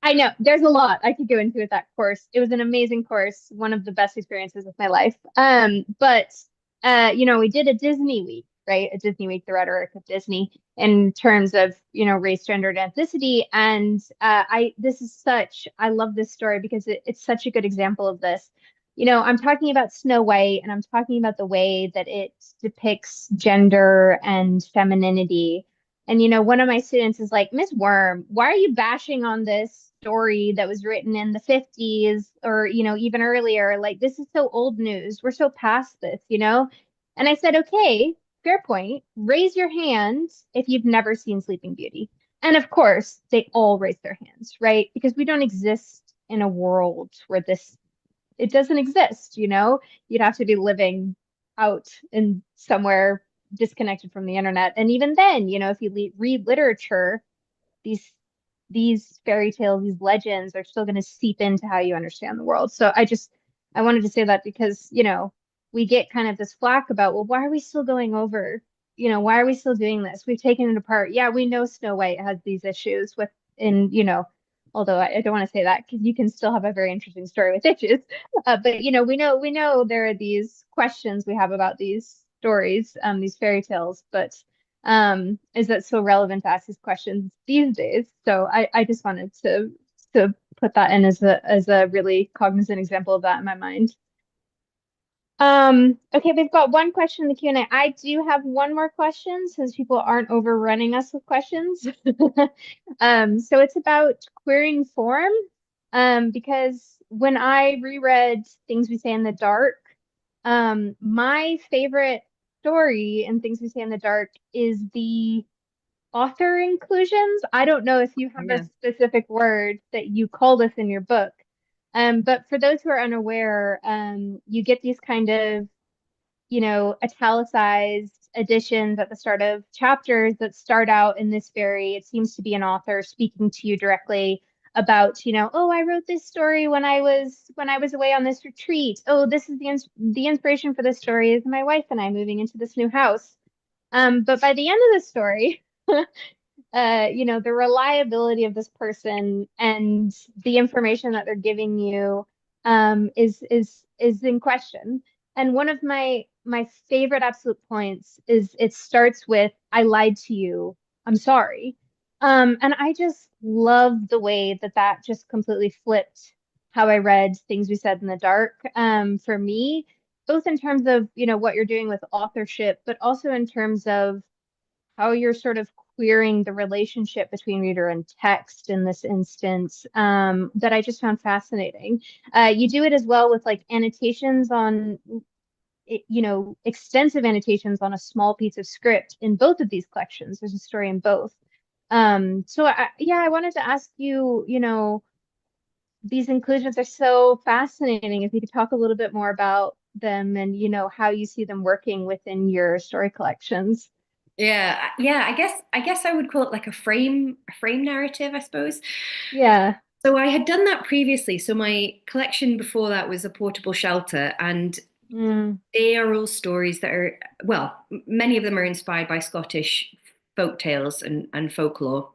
I know there's a lot I could go into with that course. It was an amazing course, one of the best experiences of my life. But you know, we did a Disney week, right? A Disney week, the rhetoric of Disney in terms of, you know, race, gender, and ethnicity. And I love this story because it's such a good example of this. You know, I'm talking about Snow White and I'm talking about the way that it depicts gender and femininity. And, you know, one of my students is like, Miss Worm, why are you bashing on this story that was written in the 50s or, you know, even earlier? Like, this is so old news. We're so past this, you know? And I said, okay, fair point. Raise your hand if you've never seen Sleeping Beauty. And of course, they all raise their hands, right? Because we don't exist in a world where it doesn't exist, you know? You'd have to be living out in somewhere disconnected from the internet. And even then, you know, if you read literature, these fairy tales, these legends are still going to seep into how you understand the world. So I wanted to say that because, you know, we get kind of this flack about, well, why are we still going over, you know, why are we still doing this? We've taken it apart. Yeah, we know Snow White has these issues you know, although I don't want to say that because you can still have a very interesting story with itches. But you know, we know there are these questions we have about these stories, these fairy tales, but is that so relevant to ask these questions these days? So I just wanted to put that in as a really cognizant example of that in my mind. Okay, we've got one question in the Q&A. I do have one more question since people aren't overrunning us with questions. So it's about queering form. Because when I reread Things We Say in the Dark, my favorite story in Things We Say in the Dark is the author inclusions. I don't know if you have a specific word that you call this in your book. But for those who are unaware, you get these kind of italicized additions at the start of chapters that start out in this it seems to be an author speaking to you directly about, oh, I wrote this story when I was away on this retreat. Oh, this is the inspiration for this story is my wife and I moving into this new house. But by the end of the story, the reliability of this person and the information that they're giving you is in question. And one of my favorite absolute points is it starts with, I lied to you. I'm sorry. And I just love the way that just completely flipped how I read Things We Said in the Dark. For me, both in terms of, what you're doing with authorship, but also in terms of how you're sort of queering the relationship between reader and text in this instance, that I just found fascinating. You do it as well with like annotations on, extensive annotations on a small piece of script in both of these collections. There's a story in both. So I wanted to ask you, these inclusions are so fascinating. If you could talk a little bit more about them and, how you see them working within your story collections. Yeah, I guess I would call it like a frame narrative, I suppose. Yeah. So I had done that previously. So my collection before that was a portable shelter, and they are all stories that are, well, many of them are inspired by Scottish folk tales and folklore.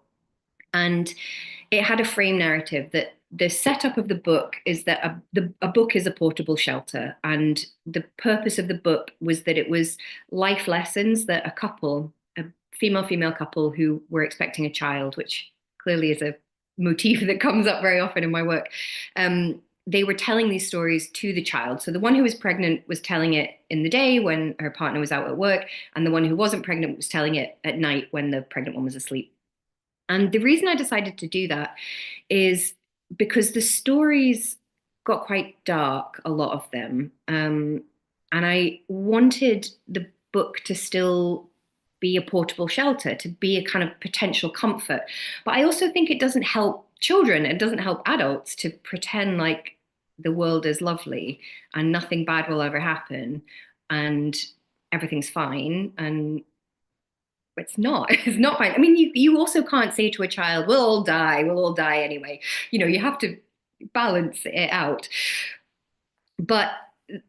And it had a frame narrative that the setup of the book is that a book is a portable shelter. And the purpose of the book was that it was life lessons that a female couple who were expecting a child, which clearly is a motif that comes up very often in my work. They were telling these stories to the child. So the one who was pregnant was telling it in the day when her partner was out at work, and the one who wasn't pregnant was telling it at night when the pregnant one was asleep. And the reason I decided to do that is because the stories got quite dark, a lot of them. And I wanted the book to still be a portable shelter, to be a kind of potential comfort. But I also think it doesn't help children, it doesn't help adults to pretend like the world is lovely and nothing bad will ever happen and everything's fine. And it's not. It's not fine. I mean, you also can't say to a child, we'll all die anyway. You have to balance it out. But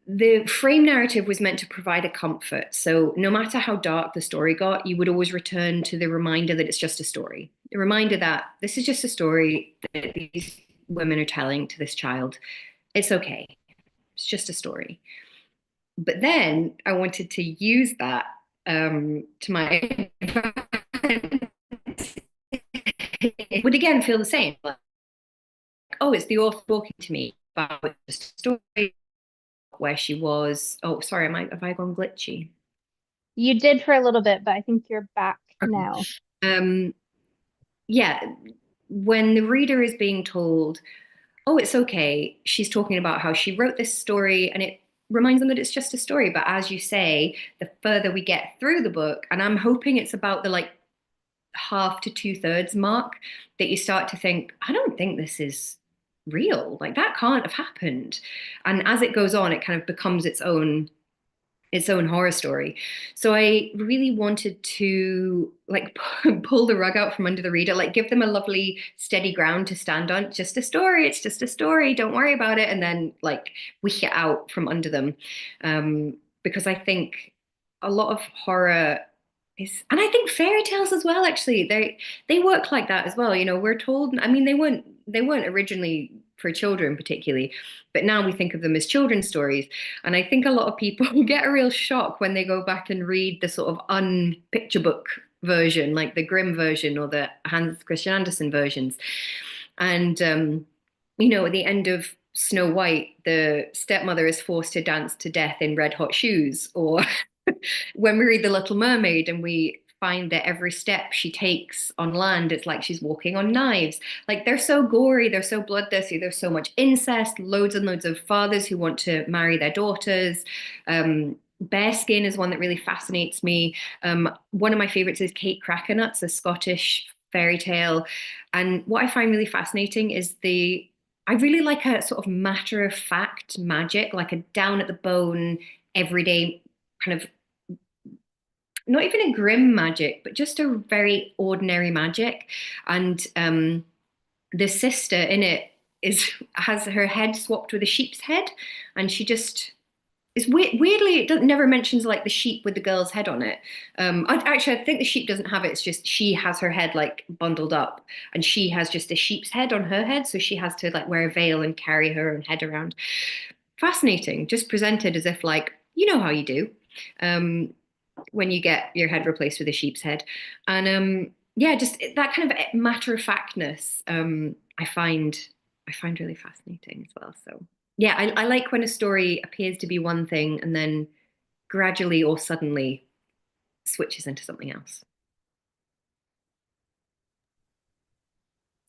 the frame narrative was meant to provide a comfort. So no matter how dark the story got, you would always return to the reminder that it's just a story. The reminder that this is just a story that these women are telling to this child. It's okay. It's just a story. But then I wanted to use that to my it would again feel the same. Like, oh, it's the author talking to me about just a story where she was. Oh, sorry, have I gone glitchy? You did for a little bit, but I think you're back now. Yeah, when the reader is being told, oh, it's okay, she's talking about how she wrote this story and it reminds them that it's just a story. But as you say, the further we get through the book, and I'm hoping it's about the like half to 2/3 mark, that you start to think, I don't think this is real. Like that can't have happened. And as it goes on, it kind of becomes its own horror story. So I really wanted to like pull the rug out from under the reader, like give them a lovely steady ground to stand on. Just a story. It's just a story. Don't worry about it. And then like wish it out from under them. Because I think a lot of horror is, and I think fairy tales as well, actually, they work like that as well. We're told, I mean, they weren't originally for children particularly, but now we think of them as children's stories. And I think a lot of people get a real shock when they go back and read the sort of unpicture book version, like the Grimm version or the Hans Christian Andersen versions. And, at the end of Snow White, the stepmother is forced to dance to death in red hot shoes. Or when we read The Little Mermaid and we find that every step she takes on land, it's like she's walking on knives. Like they're so gory, they're so bloodthirsty, there's so much incest, loads and loads of fathers who want to marry their daughters. Bearskin is one that really fascinates me. One of my favorites is Kate Crackernuts, a Scottish fairy tale. And what I find really fascinating is I really like a sort of matter of fact magic, like a down at the bone, everyday kind of not even a grim magic, but just a very ordinary magic. And the sister in it has her head swapped with a sheep's head, and she just it's weirdly it never mentions like the sheep with the girl's head on it. I think the sheep doesn't have it. It's just she has her head like bundled up, and she has just a sheep's head on her head, so she has to like wear a veil and carry her own head around. Fascinating, just presented as if like you know how you do when you get your head replaced with a sheep's head, and yeah, just that kind of matter of factness. I find really fascinating as well. So yeah, I like when a story appears to be one thing and then gradually or suddenly switches into something else.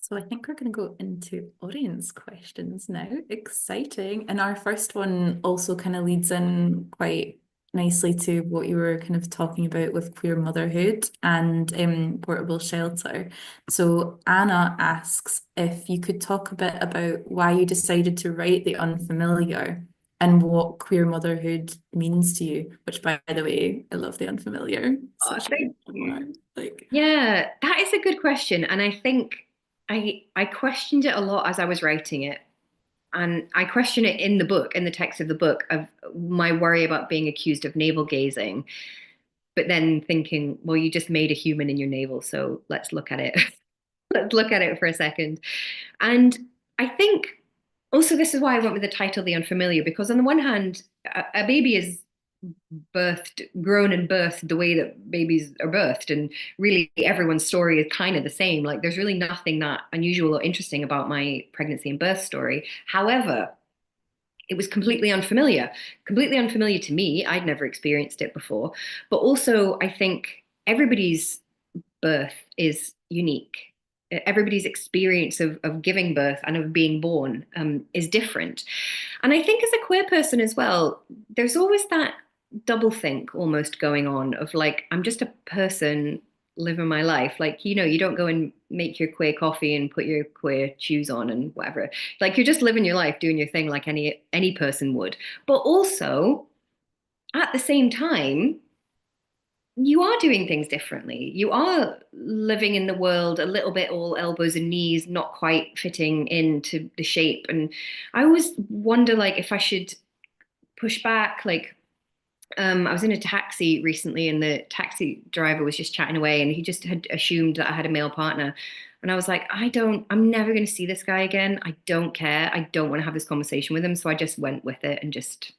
So I think we're going to go into audience questions now. Exciting. And our first one also kind of leads in quite nicely to what you were kind of talking about with queer motherhood and portable shelter. So Anna asks if you could talk a bit about why you decided to write The Unfamiliar and what queer motherhood means to you, which by the way, I love The Unfamiliar. Oh, thank you. Like, yeah, that is a good question. And I think I questioned it a lot as I was writing it. And I question it in the book, in the text of the book, of my worry about being accused of navel gazing, but then thinking, well, you just made a human in your navel, so let's look at it. Let's look at it for a second. And I think also this is why I went with the title The Unfamiliar, because on the one hand, a baby is grown and birthed the way that babies are birthed. And really everyone's story is kind of the same. Like there's really nothing that unusual or interesting about my pregnancy and birth story. However, it was completely unfamiliar to me. I'd never experienced it before. But also, I think everybody's birth is unique. Everybody's experience of giving birth and of being born is different. And I think as a queer person as well, there's always that double think almost going on of like, I'm just a person living my life. Like, you know, you don't go and make your queer coffee and put your queer shoes on and whatever. Like you're just living your life, doing your thing like any person would. But also at the same time, you are doing things differently. You are living in the world a little bit all elbows and knees, not quite fitting into the shape. And I always wonder like if I should push back, like I was in a taxi recently and the taxi driver was just chatting away and he just had assumed that I had a male partner. And I was like, I'm never going to see this guy again. I don't care. I don't want to have this conversation with him. So I just went with it and just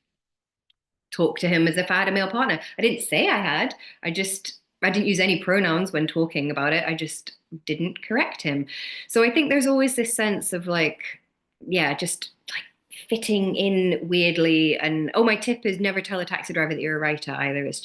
talked to him as if I had a male partner. I didn't say I had. I didn't use any pronouns when talking about it. I just didn't correct him. So I think there's always this sense of like, yeah, just like fitting in weirdly. And oh, my tip is never tell a taxi driver that you're a writer either. It's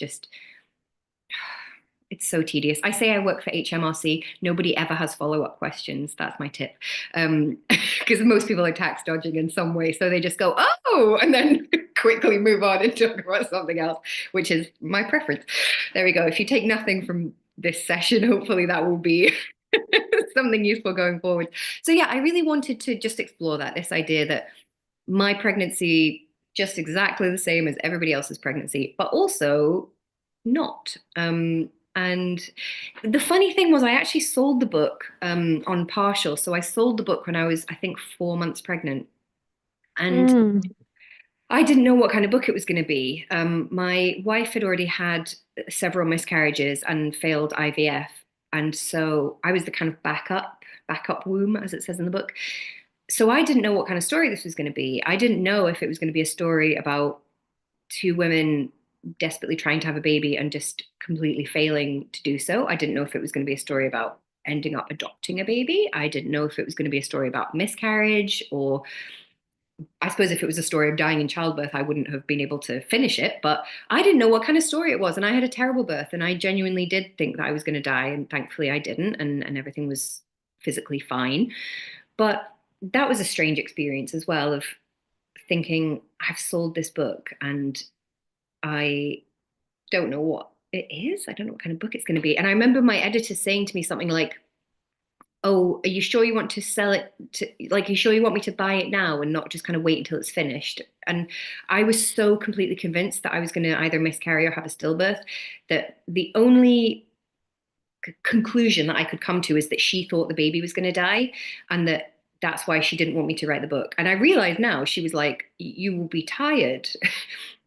so tedious. I say I work for HMRC. Nobody ever has follow-up questions. That's my tip. Because most people are tax dodging in some way. So they just go, oh, and then quickly move on and talk about something else, which is my preference. There we go. If you take nothing from this session, hopefully that will be something useful going forward. So yeah, I really wanted to just explore this idea that my pregnancy, just exactly the same as everybody else's pregnancy, but also not. And the funny thing was I actually sold the book on partial. So I sold the book when I was, I think, 4 months pregnant. And I didn't know what kind of book it was going to be. My wife had already had several miscarriages and failed IVF. And so I was the kind of backup womb, as it says in the book. So I didn't know what kind of story this was going to be. I didn't know if it was going to be a story about two women desperately trying to have a baby and just completely failing to do so. I didn't know if it was going to be a story about ending up adopting a baby. I didn't know if it was going to be a story about miscarriage, or I suppose if it was a story of dying in childbirth, I wouldn't have been able to finish it. But I didn't know what kind of story it was. And I had a terrible birth and I genuinely did think that I was going to die. And thankfully I didn't. And everything was physically fine. But that was a strange experience as well, of thinking I've sold this book and I don't know what it is. I don't know what kind of book it's going to be. And I remember my editor saying to me something like, oh, are you sure you want to sell it to, like, are you sure you want me to buy it now and not just kind of wait until it's finished? And I was so completely convinced that I was going to either miscarry or have a stillbirth that the only conclusion that I could come to is that she thought the baby was going to die and that that's why she didn't want me to write the book. And I realize now, she was like, you will be tired.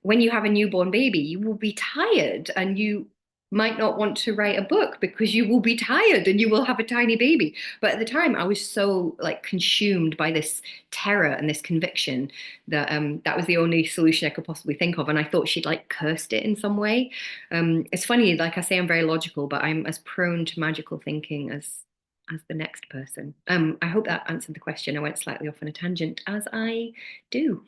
When you have a newborn baby, you will be tired and you might not want to write a book because you will be tired and you will have a tiny baby. But at the time, I was so like consumed by this terror and this conviction that that was the only solution I could possibly think of. And I thought she'd like cursed it in some way. It's funny, like I say, I'm very logical, but I'm as prone to magical thinking as the next person. I hope that answered the question. I went slightly off on a tangent, as I do.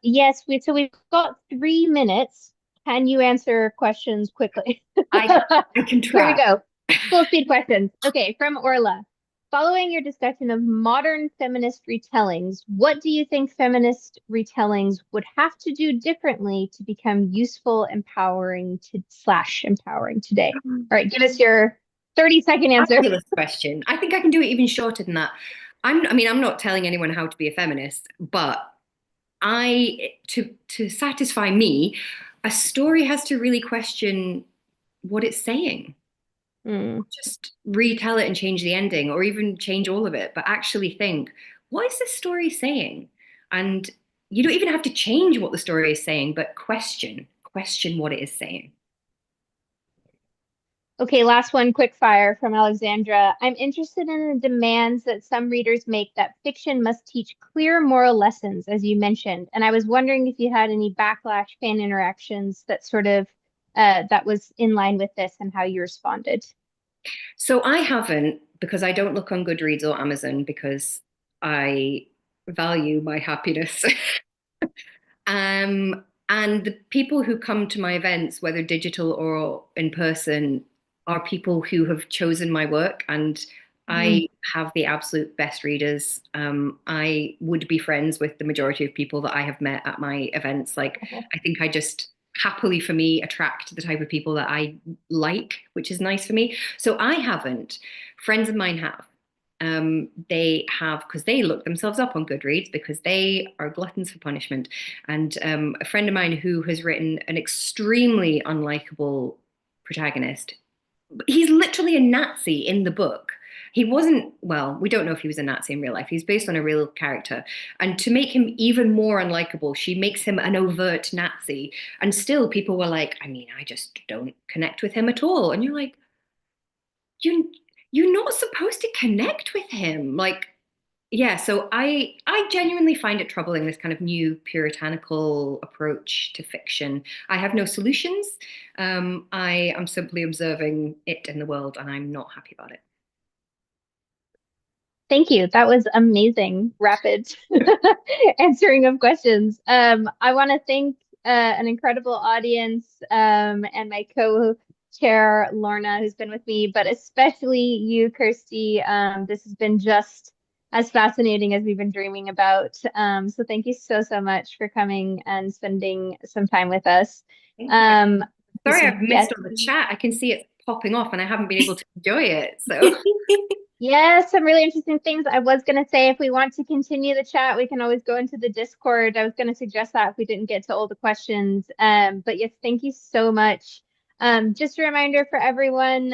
Yes, so we've got 3 minutes. Can you answer questions quickly? I can Here we try. go. Full speed questions. Okay, from Orla. Following your discussion of modern feminist retellings, what do you think feminist retellings would have to do differently to become useful, empowering to / empowering today? All right, give us your 30-second answer. Fabulous question. I think I can do it even shorter than that. I'm not telling anyone how to be a feminist, but to satisfy me, a story has to really question what it's saying. Just retell it and change the ending, or even change all of it, but actually think, what is this story saying? And you don't even have to change what the story is saying, but question what it is saying. Okay, last one, quick fire from Alexandra. I'm interested in the demands that some readers make that fiction must teach clear moral lessons, as you mentioned. And I was wondering if you had any backlash fan interactions that sort of that was in line with this and how you responded. So I haven't, because I don't look on Goodreads or Amazon because I value my happiness. And the people who come to my events, whether digital or in person, are people who have chosen my work, and I have the absolute best readers. I would be friends with the majority of people that I have met at my events. Like, I think I just happily, for me, attract the type of people that I like, which is nice for me. So I haven't. Friends of mine have. They have, because they look themselves up on Goodreads because they are gluttons for punishment. And a friend of mine who has written an extremely unlikable protagonist. He's literally a Nazi in the book. He wasn't, well, we don't know if he was a Nazi in real life. He's based on a real character. And to make him even more unlikable, she makes him an overt Nazi. And still people were like, I just don't connect with him at all. And you're like, you're not supposed to connect with him. Like, yeah, so I genuinely find it troubling, this kind of new puritanical approach to fiction. I have no solutions. I am simply observing it in the world, and I'm not happy about it. Thank you. That was amazing, rapid answering of questions. I want to thank an incredible audience and my co-chair, Lorna, who's been with me, but especially you, Kirsty. This has been just as fascinating as we've been dreaming about. So thank you so much for coming and spending some time with us. Sorry, I've missed all the chat. I can see it popping off and I haven't been able to enjoy it. So yes, some really interesting things. I was going to say, if we want to continue the chat, we can always go into the Discord. I was going to suggest that if we didn't get to all the questions. But yes, thank you so much. Just a reminder for everyone,